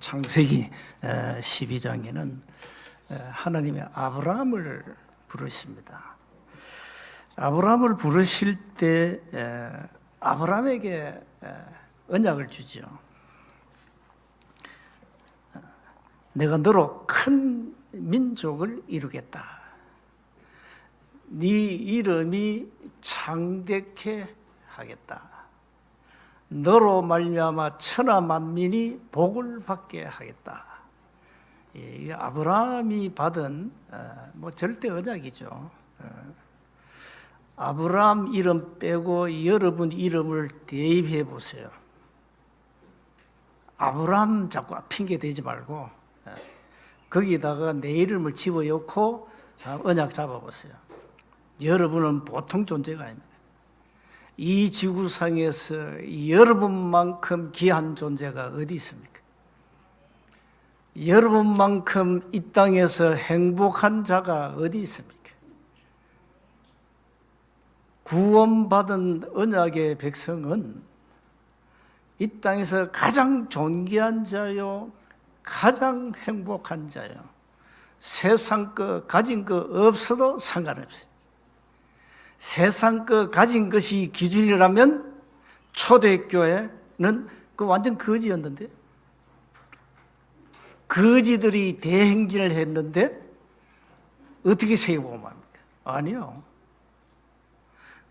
창세기 12장에는 하나님의 아브라함을 부르십니다. 아브라함을 부르실 때 아브라함에게 언약을 주죠. 내가 너로 큰 민족을 이루겠다. 네 이름이 창대케 하겠다. 너로 말미암아 천하 만민이 복을 받게 하겠다. 이 아브라함이 받은 절대 언약이죠. 아브라함 이름 빼고 여러분 이름을 대입해 보세요. 아브라함 자꾸 핑계 대지 말고 거기다가 내 이름을 집어넣고 언약 잡아보세요. 여러분은 보통 존재가 아닙니다. 이 지구상에서 여러분만큼 귀한 존재가 어디 있습니까? 여러분만큼 이 땅에서 행복한 자가 어디 있습니까? 구원받은 언약의 백성은 이 땅에서 가장 존귀한 자요, 가장 행복한 자요. 세상 거 가진 거 없어도 상관없어요. 세상 거 가진 것이 기준이라면 초대교회는 그 완전 거지였는데, 거지들이 대행진을 했는데 어떻게 세계복음합니까? 아니요.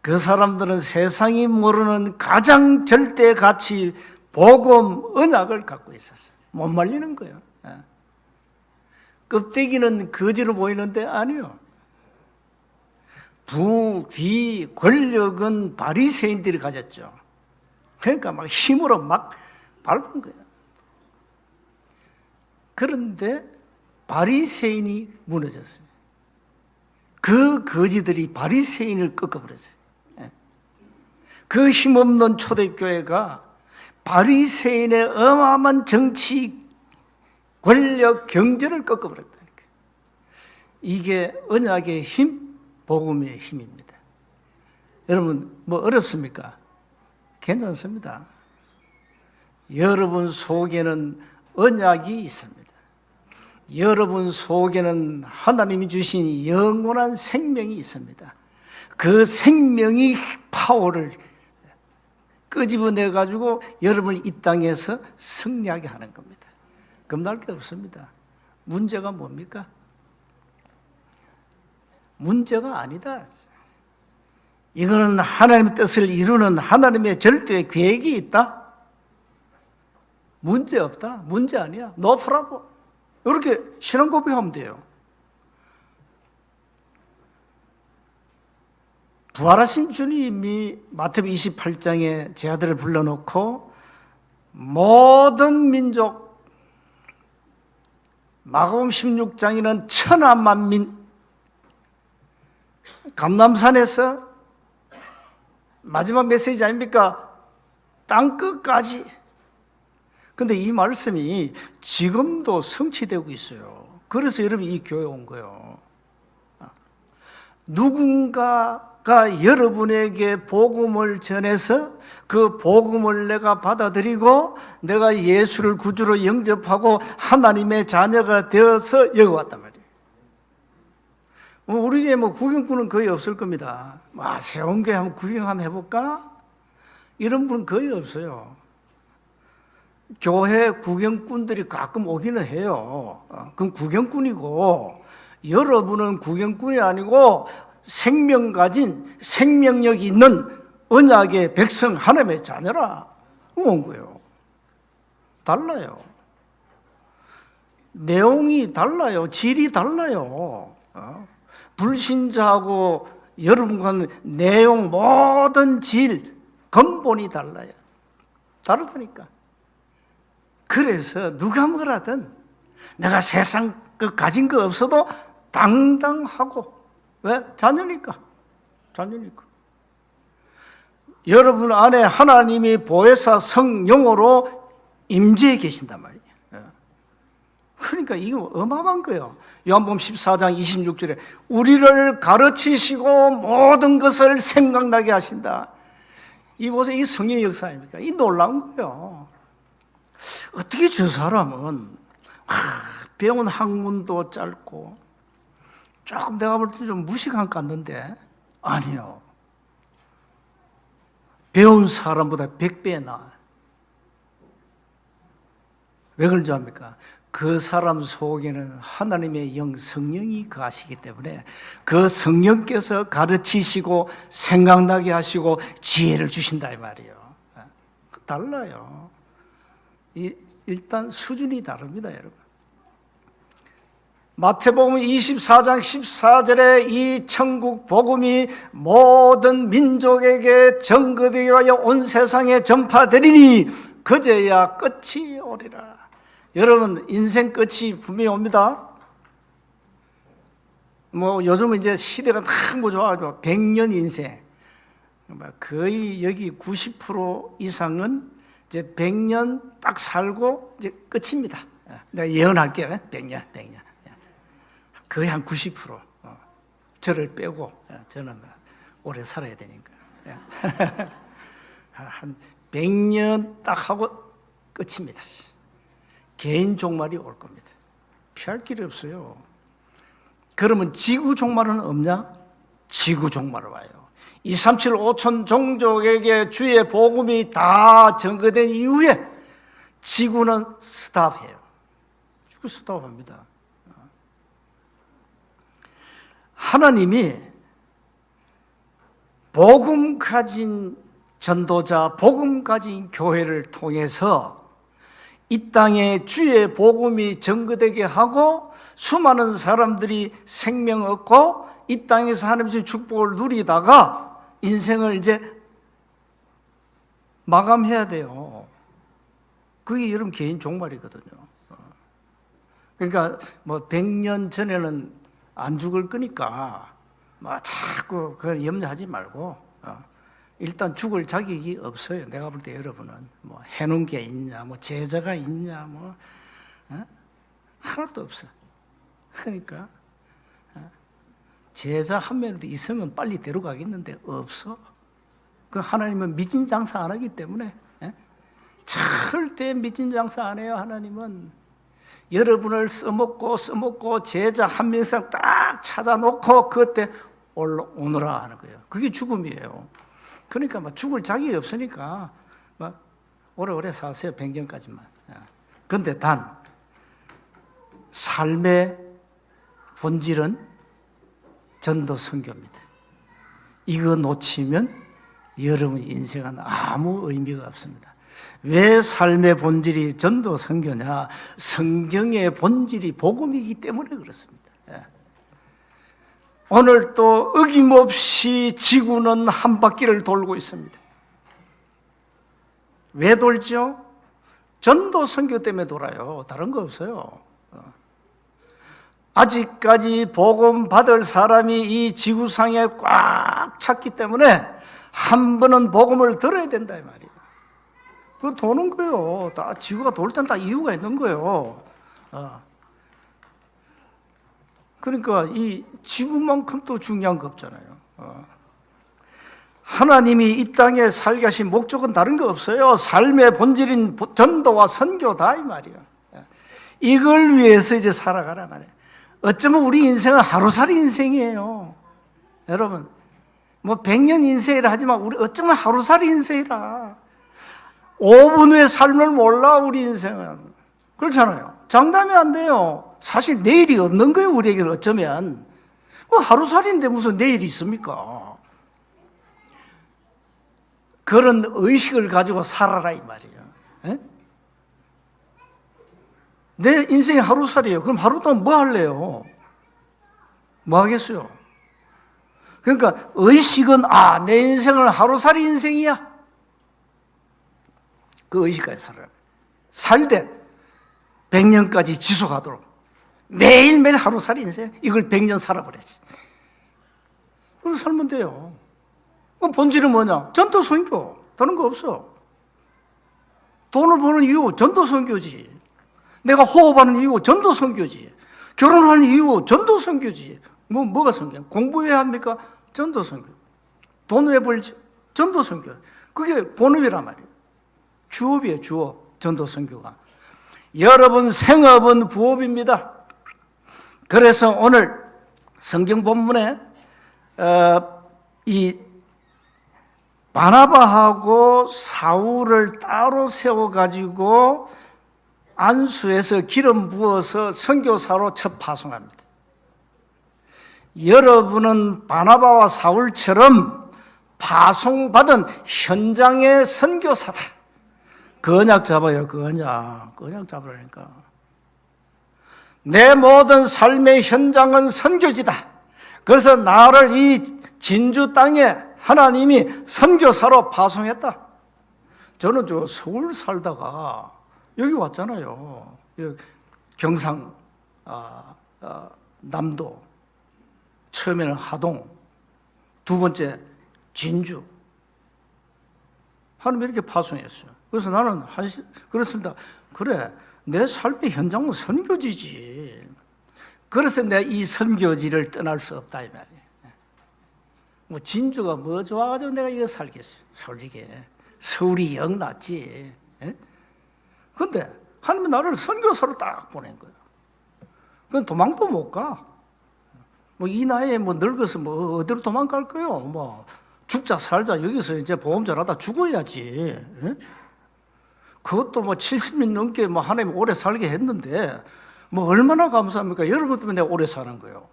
그 사람들은 세상이 모르는 가장 절대 가치 복음 언약을 갖고 있었어요. 못 말리는 거예요. 껍데기는 거지로 보이는데 아니요. 부, 귀, 권력은 바리새인들이 가졌죠. 그러니까 막 힘으로 막 밟은 거예요. 그런데 바리새인이 무너졌어요. 그 거지들이 바리새인을 꺾어버렸어요. 그 힘없는 초대교회가 바리새인의 어마어마한 정치, 권력, 경제를 꺾어버렸다니까. 이게 언약의 힘, 복음의 힘입니다. 여러분, 뭐 어렵습니까? 괜찮습니다. 여러분 속에는 언약이 있습니다. 여러분 속에는 하나님이 주신 영원한 생명이 있습니다. 그 생명이 파워를 끄집어내가지고 여러분을 이 땅에서 승리하게 하는 겁니다. 겁날 게 없습니다. 문제가 뭡니까? 문제가 아니다. 이거는 하나님의 뜻을 이루는 하나님의 절대 계획이 있다? 문제 없다. 문제 아니야. No problem. 이렇게 신앙 고백하면 돼요. 부활하신 주님이 마태복음 28장에 제 아들을 불러놓고 모든 민족, 마가복음 16장에는 천하 만민, 감람산에서 마지막 메시지 아닙니까? 땅끝까지. 근데 이 말씀이 지금도 성취되고 있어요. 그래서 여러분이 이 교회에 온 거예요. 누군가가 여러분에게 복음을 전해서 그 복음을 내가 받아들이고 내가 예수를 구주로 영접하고 하나님의 자녀가 되어서 여기 왔단 말이에요. 우리에게 구경꾼은 거의 없을 겁니다. 세운교회 한번 구경 한번 해볼까? 이런 분은 거의 없어요. 교회 구경꾼들이 가끔 오기는 해요. 그럼 구경꾼이고, 여러분은 구경꾼이 아니고 생명 가진 생명력이 있는 언약의 백성 하나님의 자녀라 온 거예요. 달라요. 내용이 달라요. 질이 달라요. 불신자하고 여러분과는 내용 모든 질, 근본이 달라요. 다르다니까. 그래서 누가 뭐라든 내가 세상 가진 거 없어도 당당하고, 왜? 자녀니까. 여러분 안에 하나님이 보혜사 성령으로 임재해 계신단 말이에요. 그러니까 이거 어마어마한 거예요. 요한복음 14장 26절에 우리를 가르치시고 모든 것을 생각나게 하신다. 이 보세요. 이 성령의 역사 아닙니까? 이 놀라운 거예요. 어떻게 저 사람은 배운 학문도 짧고 조금 내가 볼 때 좀 무식한 것 같는데 아니요. 배운 사람보다 100배 나아요. 왜 그런지 압니까? 그 사람 속에는 하나님의 영 성령이 거하시기 때문에 그 성령께서 가르치시고 생각나게 하시고 지혜를 주신다 이 말이에요. 달라요. 일단 수준이 다릅니다, 여러분. 마태복음 24장 14절에 이 천국 복음이 모든 민족에게 전거되게 하여 온 세상에 전파되리니 그제야 끝이 오리라. 여러분, 인생 끝이 분명히 옵니다. 요즘은 이제 시대가 너무 좋아가지고 100년 인생, 거의 여기 90% 이상은 이제 100년 딱 살고 이제 끝입니다. 내가 예언할게요. 100년. 거의 한 90%. 저를 빼고, 저는 오래 살아야 되니까. 한 100년 딱 하고 끝입니다. 개인 종말이 올 겁니다. 피할 길이 없어요. 그러면 지구 종말은 없냐? 지구 종말 와요. 237 5천 종족에게 주의 복음이 다 전거된 이후에 지구는 스탑해요. 지구 스탑합니다. 하나님이 복음 가진 전도자, 복음 가진 교회를 통해서 이 땅에 주의 복음이 전거되게 하고 수많은 사람들이 생명 얻고 이 땅에서 하나님의 축복을 누리다가 인생을 이제 마감해야 돼요. 그게 여러분 개인 종말이거든요. 그러니까 100년 전에는 안 죽을 거니까 자꾸 그걸 염려하지 말고 일단 죽을 자격이 없어요. 내가 볼 때 여러분은 해놓은 게 있냐, 제자가 있냐, 하나도 없어. 그러니까 제자 한 명도 있으면 빨리 데려가겠는데 없어. 그 하나님은 미친 장사 안 하기 때문에 절대 미친 장사 안 해요. 하나님은 여러분을 써먹고 제자 한 명씩 딱 찾아놓고 그때 오너라 하는 거예요. 그게 죽음이에요. 그러니까 죽을 자격이 없으니까 오래오래 사세요. 100년까지만. 그런데 단 삶의 본질은 전도 선교입니다. 이거 놓치면 여러분 인생은 아무 의미가 없습니다. 왜 삶의 본질이 전도 선교냐? 성경의 본질이 복음이기 때문에 그렇습니다. 오늘 또 어김없이 지구는 한 바퀴를 돌고 있습니다. 왜 돌죠? 전도 선교 때문에 돌아요. 다른 거 없어요. 아직까지 복음 받을 사람이 이 지구상에 꽉 찼기 때문에 한 번은 복음을 들어야 된다 이 말이에요. 그거 도는 거예요. 다 지구가 돌 땐 다 이유가 있는 거예요. 그러니까 이 지구만큼 또 중요한 거 없잖아요. 하나님이 이 땅에 살게 하신 목적은 다른 거 없어요. 삶의 본질인 전도와 선교다 이 말이에요. 이걸 위해서 이제 살아가라 말이에요. 어쩌면 우리 인생은 하루살이 인생이에요. 여러분, 100년 인생이라 하지만 우리 어쩌면 하루살이 인생이라. 5분 후의 삶을 몰라 우리 인생은. 그렇잖아요. 장담이 안 돼요. 사실 내일이 없는 거예요. 우리에게는 어쩌면 하루살이인데 무슨 내일이 있습니까? 그런 의식을 가지고 살아라 이 말이에요. 에? 내 인생이 하루살이에요. 그럼 하루 동안 뭐 할래요? 뭐 하겠어요? 그러니까 의식은 내 인생은 하루살이 인생이야. 그 의식까지 살아라. 살되 100년까지 지속하도록 매일매일 하루살이 인생. 이걸 100년 살아버렸지. 그래서 살면 돼요. 그럼 본질은 뭐냐? 전도 선교. 다른 거 없어. 돈을 버는 이유 전도 선교지. 내가 호흡하는 이유 전도 선교지. 결혼하는 이유 전도 선교지. 뭐가 선교? 공부 왜 합니까? 전도 선교. 돈 왜 벌지? 전도 선교. 그게 본업이란 말이에요. 주업이에요, 주업. 전도 선교가. 여러분 생업은 부업입니다. 그래서 오늘 성경 본문에 이 바나바하고 사울을 따로 세워가지고 안수해서 기름 부어서 선교사로 첫 파송합니다. 여러분은 바나바와 사울처럼 파송받은 현장의 선교사다. 그 언약 잡아요. 그 언약 잡으라니까. 내 모든 삶의 현장은 선교지다. 그래서 나를 이 진주 땅에 하나님이 선교사로 파송했다. 저는 저 서울 살다가 여기 왔잖아요. 경상, 남도, 처음에는 하동, 두 번째 진주. 하나님이 이렇게 파송했어요. 그래서 나는 그렇습니다. 그래, 내 삶의 현장은 선교지지. 그래서 내가 이 선교지를 떠날 수 없다 이 말이에요. 뭐 진주가 뭐 좋아가지고 내가 이거 살겠어요. 솔직히 서울이 영 낫지. 근데 하나님이 나를 선교사로 딱 보낸 거예요. 그건 도망도 못 가. 뭐 이 나이에 뭐 늙어서 뭐 어디로 도망갈 거요? 뭐 죽자 살자 여기서 이제 보험 잘하다 죽어야지. 그것도 뭐 70년 넘게 뭐 하나님 오래 살게 했는데 뭐 얼마나 감사합니까? 여러분 때문에 내가 오래 사는 거예요.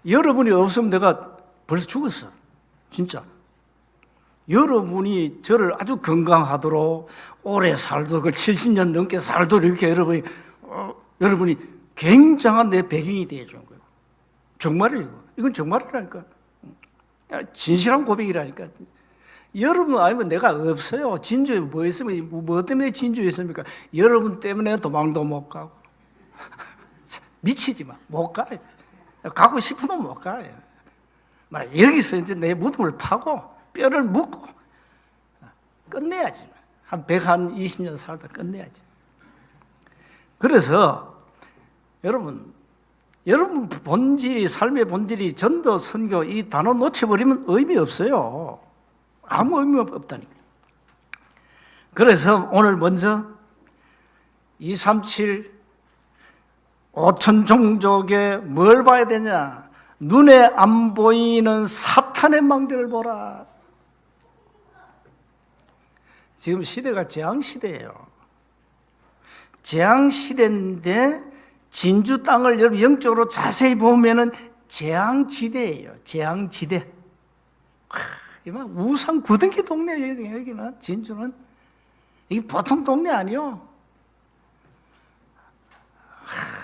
여러분이 없으면 내가 벌써 죽었어. 진짜. 여러분이 저를 아주 건강하도록 오래 살도록 70년 넘게 살도록 이렇게 여러분이 굉장한 내 배경이 되어준 거예요. 정말이에요. 이건 정말이라니까. 진실한 고백이라니까. 여러분 아니면 내가 없어요. 진주에 뭐 있으면 뭐 때문에 진주에 있습니까? 여러분 때문에 도망도 못 가고 미치지 마. 못 가요. 가고 싶어도 못 가요. 막 여기서 이제 내 무덤을 파고 뼈를 묻고 끝내야지. 한 120년 살다 끝내야지. 그래서 여러분 본질이 삶의 본질이 전도 선교 이 단어 놓쳐버리면 의미 없어요. 아무 의미 없다니까. 그래서 오늘 먼저 237 5천 종족에 뭘 봐야 되냐? 눈에 안 보이는 사탄의 망대를 보라. 지금 시대가 재앙시대예요. 재앙시대인데 진주 땅을 여러분 영적으로 자세히 보면은 재앙지대예요. 재앙지대. 우상 구덩이 동네예요. 여기는 진주는 이게 보통 동네 아니요.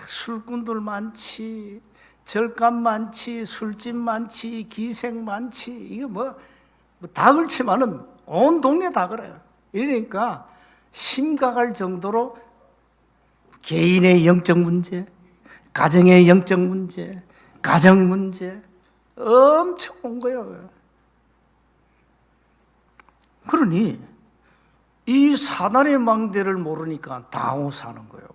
술꾼들 많지, 절감 많지, 술집 많지, 기생 많지. 이게 뭐 다 그렇지만은 온 동네 다 그래요. 이러니까 심각할 정도로 개인의 영적 문제, 가정의 영적 문제, 가정 문제 엄청 온 거예요. 그러니 이 사단의 망대를 모르니까 당하고 사는 거예요.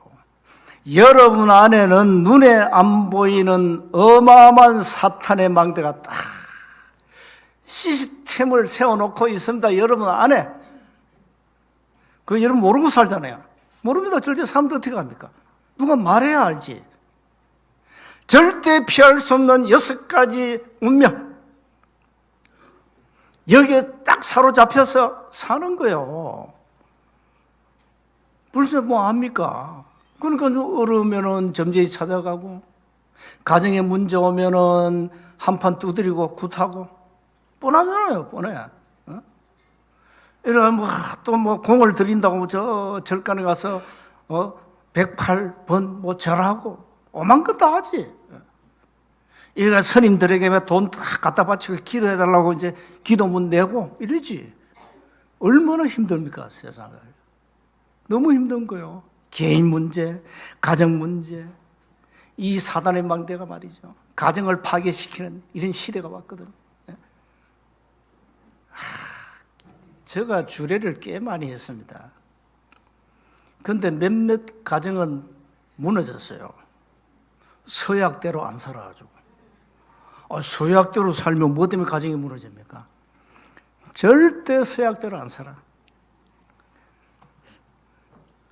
여러분 안에는 눈에 안 보이는 어마어마한 사탄의 망대가 딱 시스템을 세워놓고 있습니다. 여러분 안에. 그거 여러분 모르고 살잖아요. 모릅니다. 절대 사람도 어떻게 합니까? 누가 말해야 알지. 절대 피할 수 없는 6가지 운명. 여기에 딱 사로잡혀서 사는 거예요. 벌써 뭐 압니까? 그러니까 어려우면은 점쟁이 찾아가고, 가정에 문제 오면은 한판 두드리고 굿하고, 뻔하잖아요, 뻔해. 이러면 또 공을 들인다고 저 절간에 가서 108번 절하고 오만 것 다 하지. 이러니까 스님들에게 돈 다 갖다 바치고 기도해달라고 이제 기도문 내고 이러지. 얼마나 힘듭니까, 세상을. 너무 힘든 거예요. 개인 문제, 가정 문제, 이 사단의 망대가 말이죠. 가정을 파괴시키는 이런 시대가 왔거든요. 제가 주례를 꽤 많이 했습니다. 그런데 몇몇 가정은 무너졌어요. 서약대로 안 살아가지고. 서약대로 살면 뭐 때문에 가정이 무너집니까? 절대 서약대로 안 살아.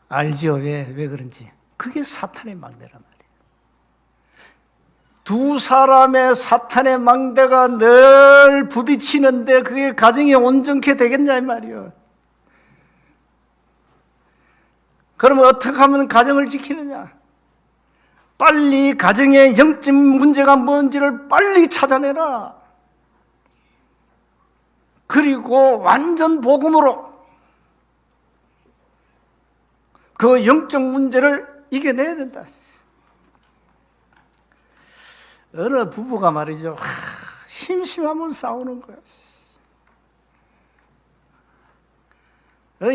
알지요? 왜 그런지. 그게 사탄의 망대란 말이에요. 두 사람의 사탄의 망대가 늘 부딪히는데 그게 가정이 온전케 되겠냐 이 말이에요. 그러면 어떻게 하면 가정을 지키느냐? 빨리 가정의 영적 문제가 뭔지를 빨리 찾아내라. 그리고 완전 복음으로 그 영적 문제를 이겨내야 된다. 어느 부부가 말이죠. 심심하면 싸우는 거야.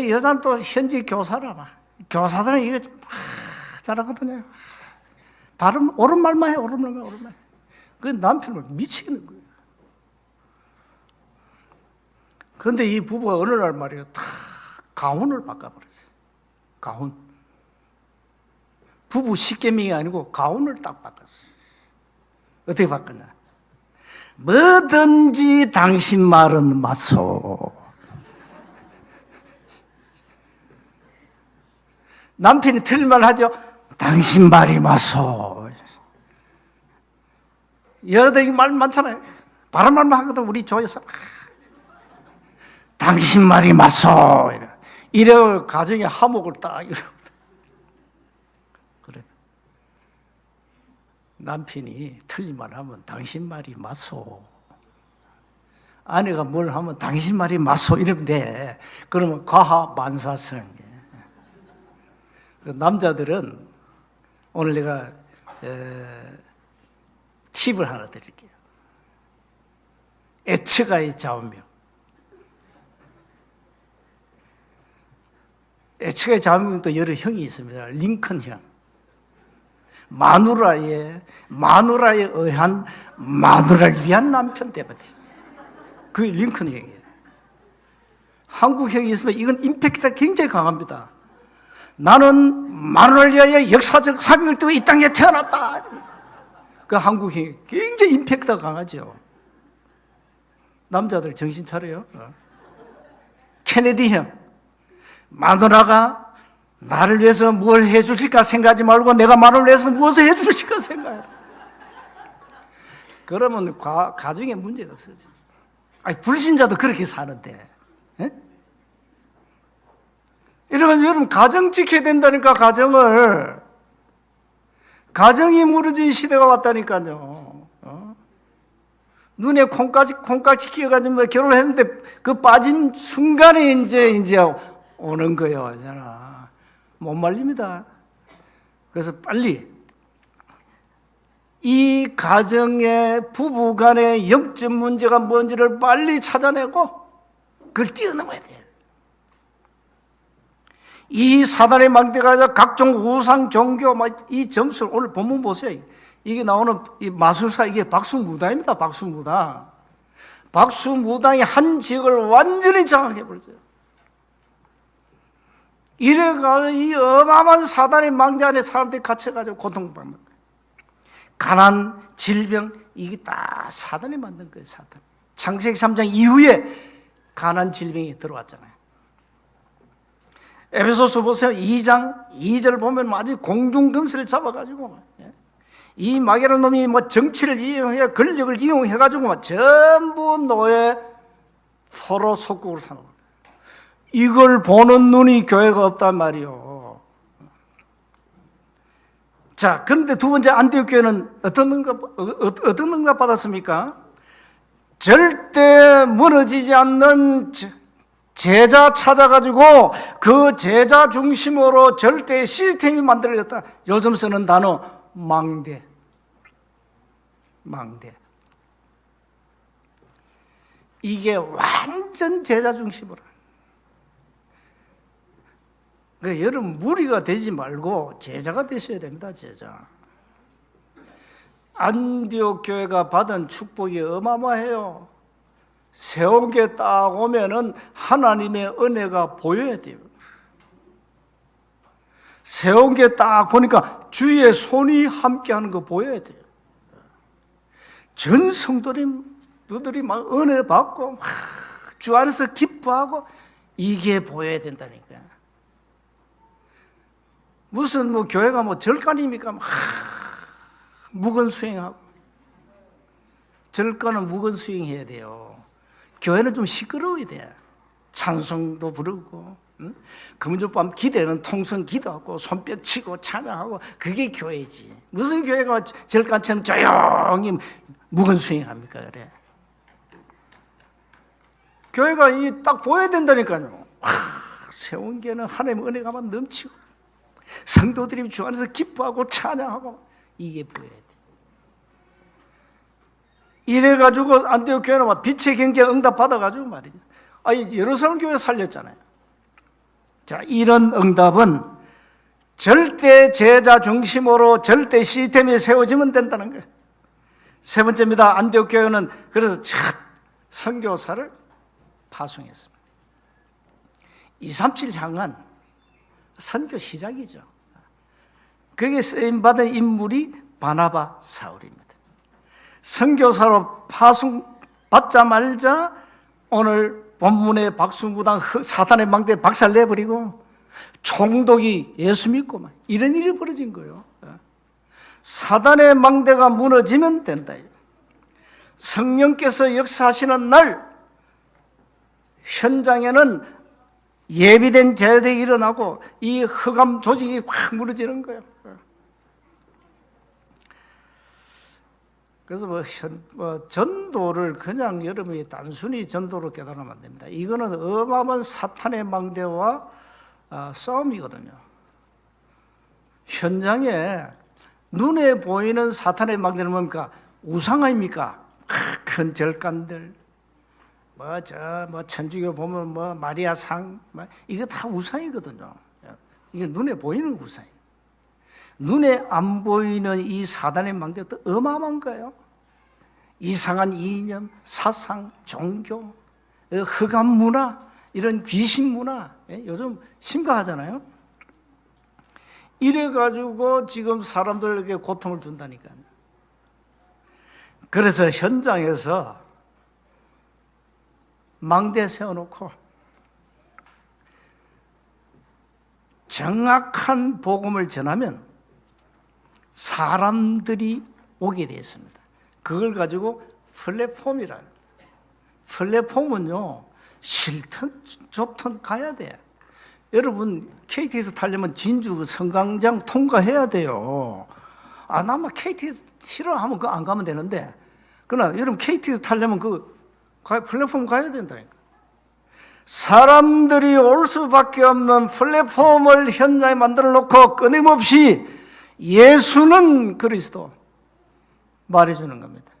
여자는 또 현지 교사라나. 교사들은 이거 잘하거든요. 발음, 옳은 말만 해, 옳은 말만 해, 옳은 말. 그 남편을 미치겠는 거예요. 그런데 이 부부가 어느 날 말이에요. 다 가훈을 바꿔버렸어요. 가훈. 부부 십계명이 아니고 가훈을 딱 바꿨어요. 어떻게 바꿨냐? 뭐든지 당신 말은 맞소. 남편이 틀린 말 하죠. 당신 말이 맞소. 여자들이 말 많잖아요. 바른 말만 하거든. 우리 조에서 당신 말이 맞소. 이래 가정의 화목을 딱 이러거든. 그래. 남편이 틀린 말 하면 당신 말이 맞소. 아내가 뭘 하면 당신 말이 맞소 이러면 돼. 그러면 과하만사성. 남자들은 오늘 내가 팁을 하나 드릴게요. 애처가의 좌우명. 애처가의 좌우명도 여러 형이 있습니다. 링컨형. 마누라에 의한 마누라를 위한 남편 때문에. 그게 링컨형이에요. 한국형이 있으면 이건 임팩트가 굉장히 강합니다. 나는 마누라를 위하여 역사적 사명을 띠고 이 땅에 태어났다. 그 한국이 굉장히 임팩트가 강하죠. 남자들 정신 차려요. 케네디형. 마누라가 나를 위해서 뭘 해주실까 생각하지 말고 내가 마누라를 위해서 무엇을 해주실까 생각해. 그러면 가정에 문제가 없어져. 아니, 불신자도 그렇게 사는데. 에? 이러면 여러분 가정 지켜야 된다니까. 가정이 무너진 시대가 왔다니까요. 눈에 콩깍지 끼어가지고 결혼했는데 그 빠진 순간에 이제 오는 거예요. 못 말립니다. 그래서 빨리 이 가정의 부부 간의 영적 문제가 뭔지를 빨리 찾아내고 그걸 뛰어넘어야 돼요. 이 사단의 망대가 각종 우상 종교 이 점수를 오늘 본문 보세요. 이게 나오는 이 마술사 이게 박수무당입니다. 박수무당. 박수무당이 한 지역을 완전히 장악해 버렸어요. 이래가지고 이 어마어마한 사단의 망대 안에 사람들이 갇혀가지고 고통받는 거예요. 가난, 질병 이게 다 사단이 만든 거예요. 사단. 창세기 3장 이후에 가난 질병이 들어왔잖아요. 에베소서 보세요. 2장 2절 보면 아주 공중근세를 잡아가지고 이 마귀라는 놈이 정치를 이용해 권력을 이용해가지고 전부 노예 포로 속국으로 사는 거예요. 이걸 보는 눈이 교회가 없단 말이요. 자, 그런데 두 번째 안디옥 교회는 어떤 응답 받았습니까? 절대 무너지지 않는 제자 찾아가지고 그 제자 중심으로 절대 시스템이 만들어졌다. 요즘 쓰는 단어 망대. 이게 완전 제자 중심으로. 그러니까 여러분 무리가 되지 말고 제자가 되셔야 됩니다. 제자. 안디옥 교회가 받은 축복이 어마어마해요. 세운 게 딱 오면은 하나님의 은혜가 보여야 돼요. 세운 게 딱 보니까 주의 손이 함께하는 거 보여야 돼요. 전 성도들이 막 은혜 받고 막 주 안에서 기뻐하고 이게 보여야 된다니까. 무슨 뭐 교회가 뭐 절간입니까? 막 묵은 수행하고. 절간은 묵은 수행해야 돼요. 교회는 좀 시끄러워야 돼. 찬송도 부르고, 응? 금주밤 기대는 통성 기도하고 손뼉 치고 찬양하고, 그게 교회지. 무슨 교회가 절간처럼 조용히 묵은 수행합니까? 그래. 교회가 딱 보여야 된다니까요. 세운교회는 하나님의 은혜가만 넘치고 성도들이 주 안에서 기뻐하고 찬양하고, 이게 보여야 돼. 이래가지고 안디옥 교회는 막 빛의 경제 응답 받아가지고 말이죠. 예루살렘 교회 살렸잖아요. 자, 이런 응답은 절대 제자 중심으로 절대 시스템이 세워지면 된다는 거예요. 세 번째입니다. 안디옥 교회는 그래서 첫 선교사를 파송했습니다. 237 향한 선교 시작이죠. 거기에 쓰임받은 인물이 바나바 사울입니다. 선교사로 파송받자마자 오늘 본문의 박수무당 사탄의 망대에 박살내버리고 총독이 예수 믿고 막 이런 일이 벌어진 거예요. 사단의 망대가 무너지면 된다. 성령께서 역사하시는 날 현장에는 예비된 제대가 일어나고 이 흑암 조직이 확 무너지는 거예요. 그래서 전도를 그냥 여러분이 단순히 전도로 깨달으면 안 됩니다. 이거는 어마어마한 사탄의 망대와 싸움이거든요. 현장에 눈에 보이는 사탄의 망대는 뭡니까? 우상 아닙니까? 큰 절간들, 천주교 보면 마리아상, 이거 다 우상이거든요. 이게 눈에 보이는 우상이에요. 눈에 안 보이는 이 사단의 망대도 어마어마한 거예요. 이상한 이념, 사상, 종교, 흑암 문화, 이런 귀신 문화, 요즘 심각하잖아요. 이래가지고 지금 사람들에게 고통을 준다니까요. 그래서 현장에서 망대 세워놓고 정확한 복음을 전하면 사람들이 오게 되어 있습니다. 그걸 가지고 플랫폼이라. 플랫폼은요, 싫든 좋든 가야 돼. 여러분 KTX 타려면 진주 성강장 통과해야 돼요. 나만 KTX 싫어하면 그거 안 가면 되는데, 그러나 여러분 KTX 타려면 플랫폼 가야 된다니까. 사람들이 올 수밖에 없는 플랫폼을 현장에 만들어 놓고 끊임없이 예수는 그리스도 말해주는 겁니다.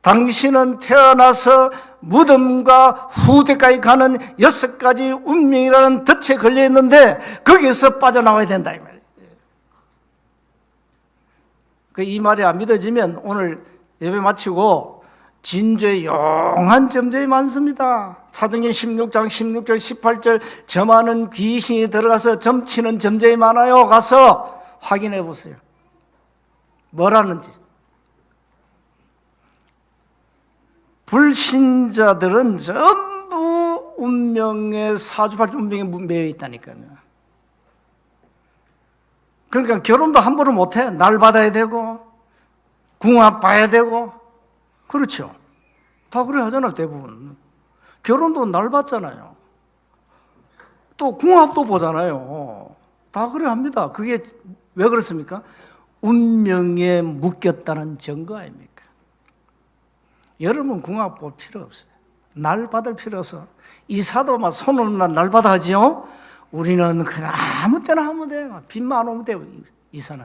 당신은 태어나서 무덤과 후대까지 가는 6가지 운명이라는 덫에 걸려 있는데 거기에서 빠져나와야 된다 이 말이에요. 이 말이 안 믿어지면 오늘 예배 마치고 진주에 용한 점쟁이 많습니다. 사도행전 16장 16절 18절 점하는 귀신이 들어가서 점치는 점쟁이 많아요. 가서 확인해 보세요. 뭐라는지. 불신자들은 전부 운명의 사주팔주 운명에 매여 있다니까요. 그러니까 결혼도 함부로 못해. 날 받아야 되고 궁합 봐야 되고. 그렇죠. 다 그래 하잖아요. 대부분 결혼도 날 받잖아요. 또 궁합도 보잖아요. 다 그래 합니다. 그게 왜 그렇습니까? 운명에 묶였다는 증거 아닙니까? 여러분 궁합 볼 필요 없어요. 날 받을 필요 없어. 이사도 막 손 없는 날 받아 하지요. 우리는 그냥 아무 때나 하면 돼. 빚만 안 오면 돼. 이사는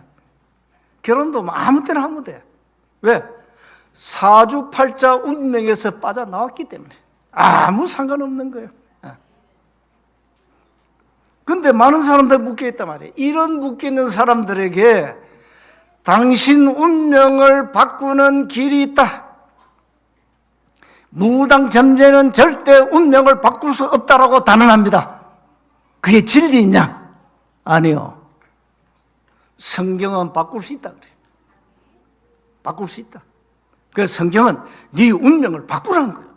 결혼도 아무 때나 하면 돼. 왜? 사주팔자 운명에서 빠져나왔기 때문에 아무 상관없는 거예요. 근데 많은 사람들 묶여있단 말이에요. 이런 묶여있는 사람들에게 당신 운명을 바꾸는 길이 있다. 무당 점쟁이는 절대 운명을 바꿀 수 없다라고 단언합니다. 그게 진리냐? 아니요. 성경은 바꿀 수 있다 그래요. 바꿀 수 있다. 그 성경은 네 운명을 바꾸라는 거예요.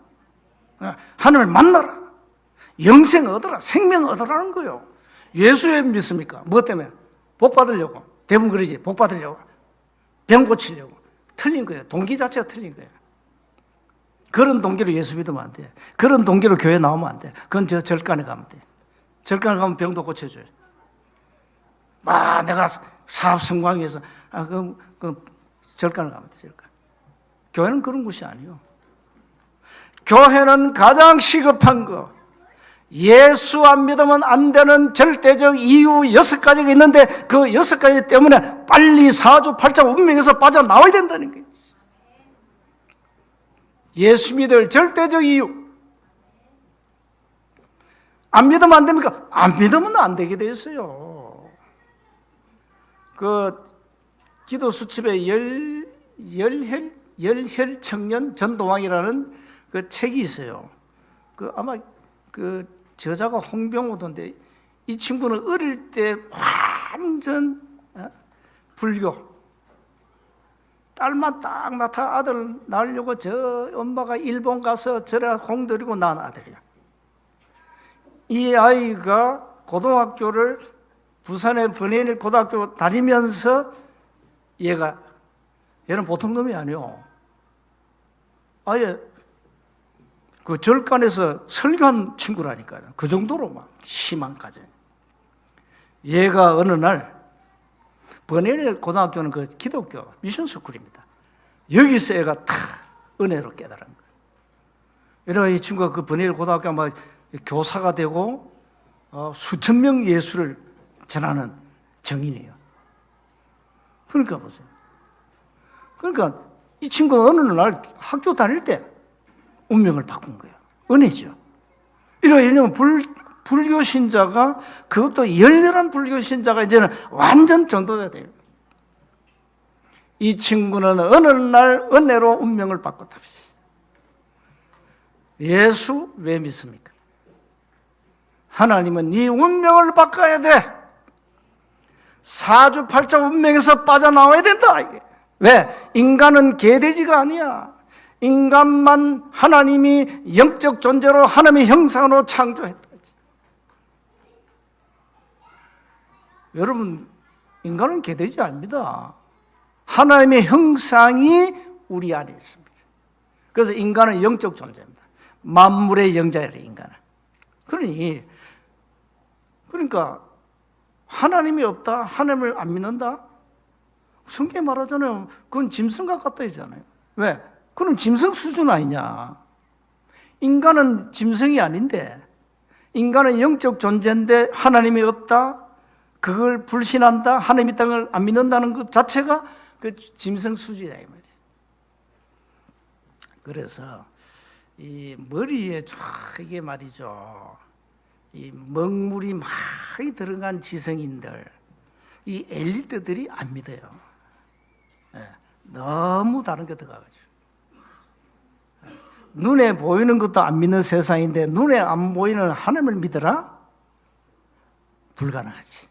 하늘을 만나라. 영생 얻어라. 생명 얻어라는 거예요. 예수 왜 믿습니까? 무엇 때문에? 복 받으려고. 대부분 그러지. 복 받으려고. 병 고치려고. 틀린 거예요. 동기 자체가 틀린 거예요. 그런 동기로 예수 믿으면 안 돼. 그런 동기로 교회 나오면 안 돼. 그건 저 절간에 가면 돼. 절간에 가면 병도 고쳐줘요. 내가 사업 성공하기 위해서. 그럼 절간에 가면 돼. 절간. 교회는 그런 곳이 아니에요. 교회는 가장 시급한 거, 예수 안 믿으면 안 되는 절대적 이유 6가지가 있는데 그 6가지 때문에 빨리 사주팔자 운명에서 빠져나와야 된다는 거예요. 예수 믿을 절대적 이유. 안 믿으면 안 됩니까? 안 믿으면 안 되게 돼 있어요. 그 기도 수첩에 열혈 청년 전도왕이라는 그 책이 있어요. 아마 저자가 홍병호던데, 이 친구는 어릴 때 완전 불교. 딸만 딱 낳다 아들 낳으려고 저 엄마가 일본 가서 저래 공들이고 낳은 아들이야. 이 아이가 고등학교를 부산의 번해일 고등학교 다니면서 얘는 보통 놈이 아니요. 아예 그 절간에서 설교한 친구라니까요. 그 정도로 막 심한까지. 얘가 어느 날 번해일 고등학교는 그 기독교 미션 스쿨입니다. 여기서 애가 다 은혜로 깨달은 거예요. 이러면 이 친구가 그 번해일 고등학교 막 교사가 되고 수천 명 예수를 전하는 정인이에요. 그러니까 보세요. 그러니까 이 친구가 어느 날 학교 다닐 때 운명을 바꾼 거예요. 은혜죠. 이러면 불교 신자가, 그것도 열렬한 불교 신자가 이제는 완전 전도가 돼요. 이 친구는 어느 날 은혜로 운명을 바꿨다. 예수 왜 믿습니까? 하나님은 네 운명을 바꿔야 돼. 사주팔자 운명에서 빠져나와야 된다. 이게. 왜? 인간은 개돼지가 아니야. 인간만 하나님이 영적 존재로 하나님의 형상으로 창조했다. 여러분, 인간은 개돼지 아닙니다. 하나님의 형상이 우리 안에 있습니다. 그래서 인간은 영적 존재입니다. 만물의 영자예요, 인간은. 그러니까 하나님이 없다, 하나님을 안 믿는다? 성경에 말하잖아요. 그건 짐승과 같다 했잖아요. 왜? 그럼 짐승 수준 아니냐? 인간은 짐승이 아닌데, 인간은 영적 존재인데 하나님이 없다, 그걸 불신한다, 하나님 있다는 걸 안 믿는다는 것 자체가 그 짐승 수준이다 이 말이에요. 그래서 이 머리에 쫙 이게 말이죠. 이 먹물이 많이 들어간 지성인들, 이 엘리트들이 안 믿어요. 너무 다른 게 들어가가지고. 눈에 보이는 것도 안 믿는 세상인데 눈에 안 보이는 하나님을 믿어라? 불가능하지.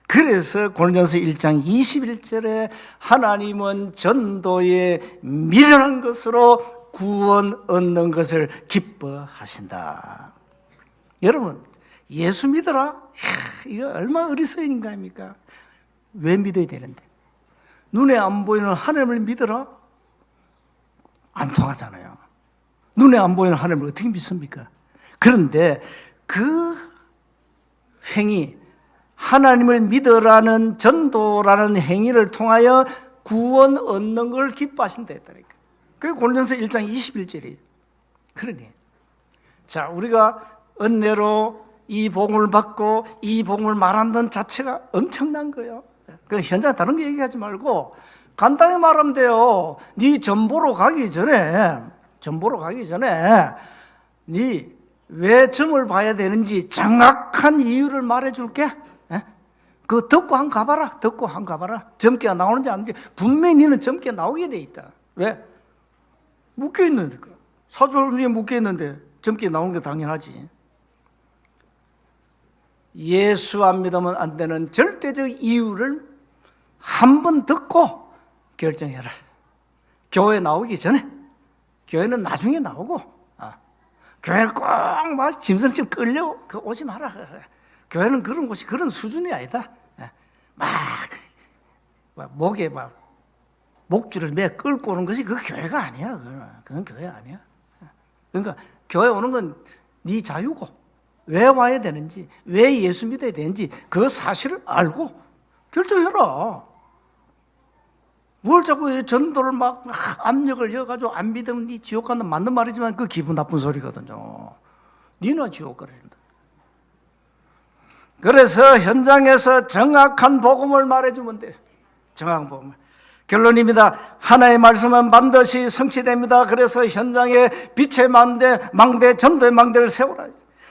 그래서 고린도전서 1장 21절에 하나님은 전도에 미련한 것으로 구원 얻는 것을 기뻐하신다. 여러분, 예수 믿어라? 이거 얼마나 어리석은 인간입니까? 왜 믿어야 되는데? 눈에 안 보이는 하나님을 믿어라? 안 통하잖아요. 눈에 안 보이는 하나님을 어떻게 믿습니까? 그런데 그 행위, 하나님을 믿으라는 전도라는 행위를 통하여 구원 얻는 걸 기뻐하신다 했다니까. 그게 고린도전서 1장 21절이에요. 그러니 자, 우리가 은혜로 이 복음을 받고 이 복음을 말한다는 자체가 엄청난 거예요. 그 현장 다른 거 얘기하지 말고 간단히 말하면 돼요. 네 점보러 가기 전에 네 왜 점을 봐야 되는지 정확한 이유를 말해줄게. 그거 듣고 한 가봐라. 점괘가 나오는지 안 나오는지 분명히 너는 점괘 나오게 돼 있다. 왜? 묶여있는데, 사주팔자에 묶여있는데 점괘 나오는 게 당연하지. 예수 안 믿으면 안 되는 절대적 이유를 한 번 듣고 결정해라. 교회 나오기 전에. 교회는 나중에 나오고, 교회를 꼭 막 짐승처럼 끌려 오지 마라. 교회는 그런 곳이 그런 수준이 아니다. 막 목에 막 목줄을 매 끌고 오는 것이 그 교회가 아니야. 그건 교회 아니야. 그러니까 교회 오는 건 네 자유고, 왜 와야 되는지, 왜 예수 믿어야 되는지 그 사실을 알고 결정해라. 뭘 자꾸 전도를 막 압력을 넣어가지고 안 믿으면 네 지옥 간다. 맞는 말이지만 그 기분 나쁜 소리거든요. 니나 지옥 가린다. 그래서 현장에서 정확한 복음을 말해주면 돼요. 정확한 복음을. 결론입니다. 하나의 말씀은 반드시 성취됩니다. 그래서 현장에 빛의 망대, 전도의 망대를 세우라.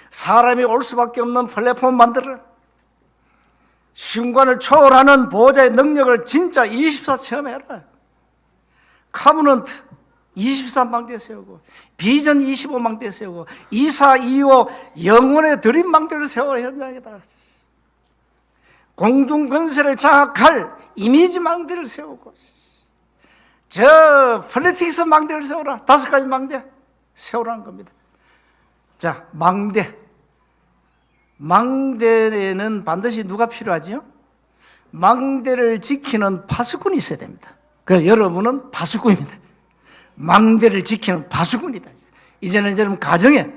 사람이 올 수밖에 없는 플랫폼 만들어라. 순간을 초월하는 보호자의 능력을 진짜 24 체험해라. 카브넌트 23망대 세우고, 비전 25망대 세우고, 24, 25 영혼의 드림 망대를 세워라. 현장에다가 공중건설을 장악할 이미지 망대를 세우고, 저 폴리틱스 망대를 세워라. 5가지 망대 세우라는 겁니다. 자, 망대에는 반드시 누가 필요하지요? 망대를 지키는 파수꾼이 있어야 됩니다. 그래서 여러분은 파수꾼입니다. 망대를 지키는 파수꾼이다. 이제는 여러분 가정에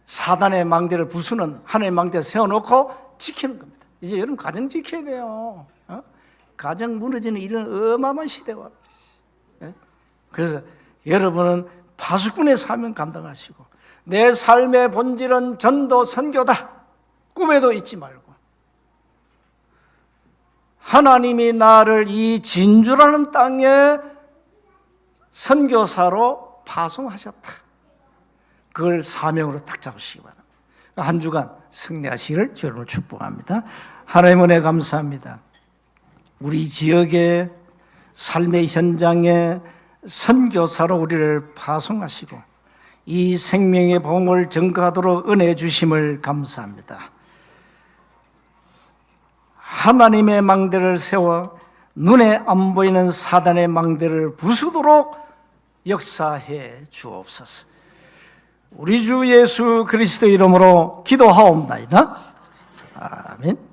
사단의 망대를 부수는 하나님의 망대를 세워놓고 지키는 겁니다. 이제 여러분 가정 지켜야 돼요. 가정 무너지는 이런 어마어마한 시대가 왔어요. 그래서 여러분은 파수꾼의 사명 감당하시고, 내 삶의 본질은 전도 선교다. 꿈에도 잊지 말고, 하나님이 나를 이 진주라는 땅에 선교사로 파송하셨다. 그걸 사명으로 딱 잡으시기 바랍니다. 한 주간 승리하시기를 주님을 축복합니다. 하나님 은혜 감사합니다. 우리 지역의 삶의 현장에 선교사로 우리를 파송하시고 이 생명의 복음을 전가하도록 은혜 주심을 감사합니다. 하나님의 망대를 세워 눈에 안 보이는 사단의 망대를 부수도록 역사해 주옵소서. 우리 주 예수 그리스도 이름으로 기도하옵나이다. 아멘.